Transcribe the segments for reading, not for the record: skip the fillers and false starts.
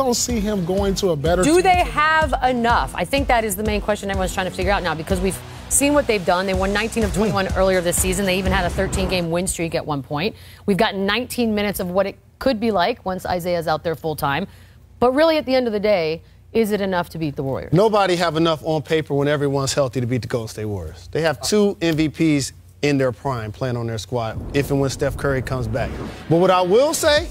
don't see him going to a better team. Do they have enough? I think that is the main question everyone's trying to figure out now, because we've seen what they've done. They won 19 of 21 earlier this season. They even had a 13-game win streak at one point. We've got 19 minutes of what it could be like once Isaiah's out there full time. But really, at the end of the day, is it enough to beat the Warriors? Nobody have enough on paper when everyone's healthy to beat the Golden State Warriors. They have 2 MVPs in their prime playing on their squad if and when Steph Curry comes back. But what I will say,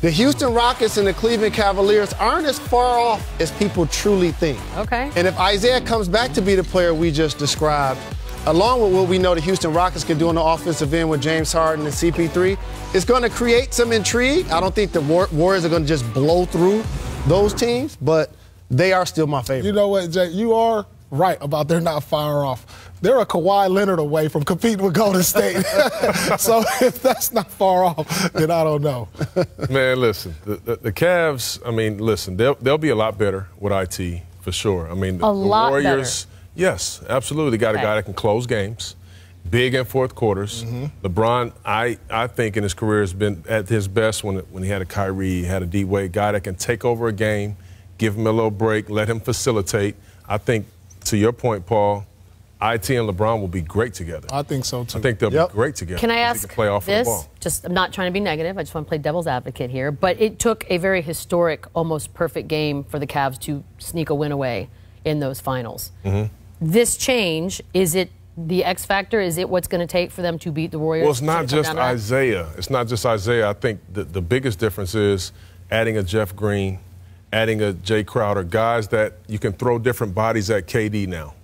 the Houston Rockets and the Cleveland Cavaliers aren't as far off as people truly think. Okay. And if Isaiah comes back to be the player we just described, along with what we know the Houston Rockets can do on the offensive end with James Harden and CP3, it's going to create some intrigue. I don't think the Warriors are going to just blow through those teams, but they are still my favorite. You know what, Jay? You are right about they're not far off. They're a Kawhi Leonard away from competing with Golden State. So if that's not far off, then I don't know. Man, listen, the Cavs, I mean, listen, they'll be a lot better with IT for sure. I mean, the Warriors, better. Yes, absolutely. They got a guy that can close games, big in fourth quarters. LeBron, I think in his career has been at his best when he had a Kyrie, had a D-Wade, guy that can take over a game, give him a little break, let him facilitate. I think, to your point, Paul, IT and LeBron will be great together. I think so, too. I think they'll be great together. Can I ask play off this? The ball. Just, I'm not trying to be negative. I just want to play devil's advocate here. But it took a very historic, almost perfect game for the Cavs to sneak a win away in those finals. This change, is it the X factor? Is it what's going to take for them to beat the Warriors? Well, it's not just Isaiah. It's not just Isaiah. I think the biggest difference is adding a Jeff Green, adding a Jay Crowder, guys that you can throw different bodies at KD now.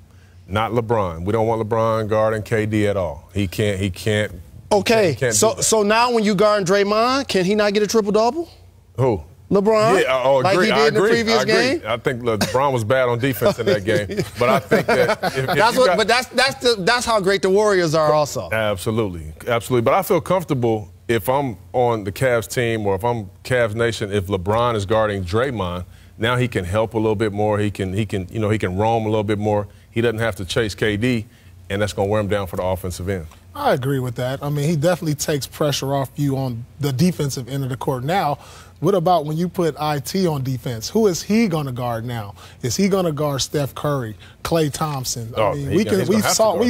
Not LeBron. We don't want LeBron guarding KD at all. He can't. Okay, he can't so now when you guard Draymond, can he not get a triple-double? Who? LeBron? Yeah, like he did in the previous game? I think LeBron was bad on defense in that game. But I think that that's how great the Warriors are also. Absolutely. Absolutely. But I feel comfortable if I'm on the Cavs team or if I'm Cavs Nation, if LeBron is guarding Draymond, now he can help a little bit more. He can roam a little bit more. He doesn't have to chase KD, and that's going to wear him down for the offensive end. I agree with that. I mean, he definitely takes pressure off you on the defensive end of the court. Now, what about when you put IT on defense? Who is he going to guard now? Is he going to guard Steph Curry, Klay Thompson? I mean, we've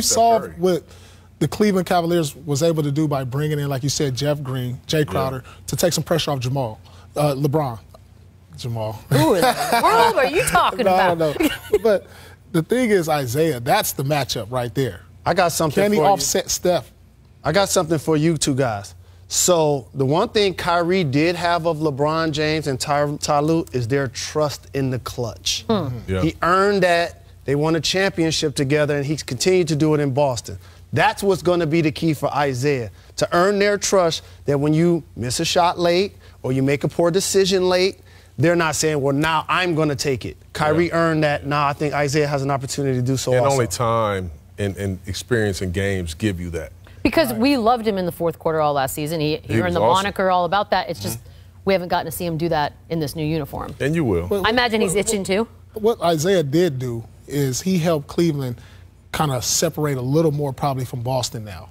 saw what the Cleveland Cavaliers was able to do by bringing in, like you said, Jeff Green, Jay Crowder, to take some pressure off LeBron. Jamal. Who in the world are you talking about? No. But the thing is, Isaiah, that's the matchup right there. I got something for you. Can he offset Steph? I got something for you two guys. So the one thing Kyrie did have of LeBron James and Ty Lue is their trust in the clutch. He earned that. They won a championship together, and he's continued to do it in Boston. That's what's going to be the key for Isaiah, to earn their trust that when you miss a shot late or you make a poor decision late, they're not saying, well, now I'm going to take it. Kyrie earned that. Now I think Isaiah has an opportunity to do so also. And only time and experience in games give you that. Because we loved him in the fourth quarter all last season. He earned the moniker all about that. It's just we haven't gotten to see him do that in this new uniform. And you will. I imagine he's itching too. What Isaiah did do is he helped Cleveland kind of separate a little more probably from Boston now.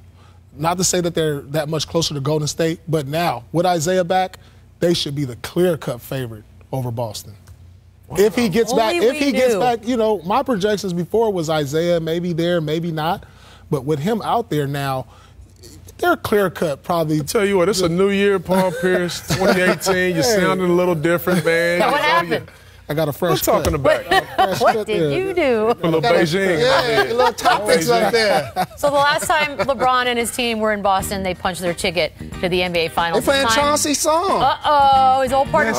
Not to say that they're that much closer to Golden State, but now with Isaiah back, they should be the clear-cut favorite over Boston. Wow. If he gets back, you know, my projections before was Isaiah maybe there, maybe not. But with him out there now, they're clear-cut probably. I'll tell you what, it's a new year, Paul Pierce, 2018. You're sounding a a little different, man. What happened? I got a fresh cut. Talking about. What did you do? A little Beijing. Yeah, a little topics up there. So the last time LeBron and his team were in Boston, they punched their ticket to the NBA Finals. They're playing Chauncey's song. Uh-oh, his old partner.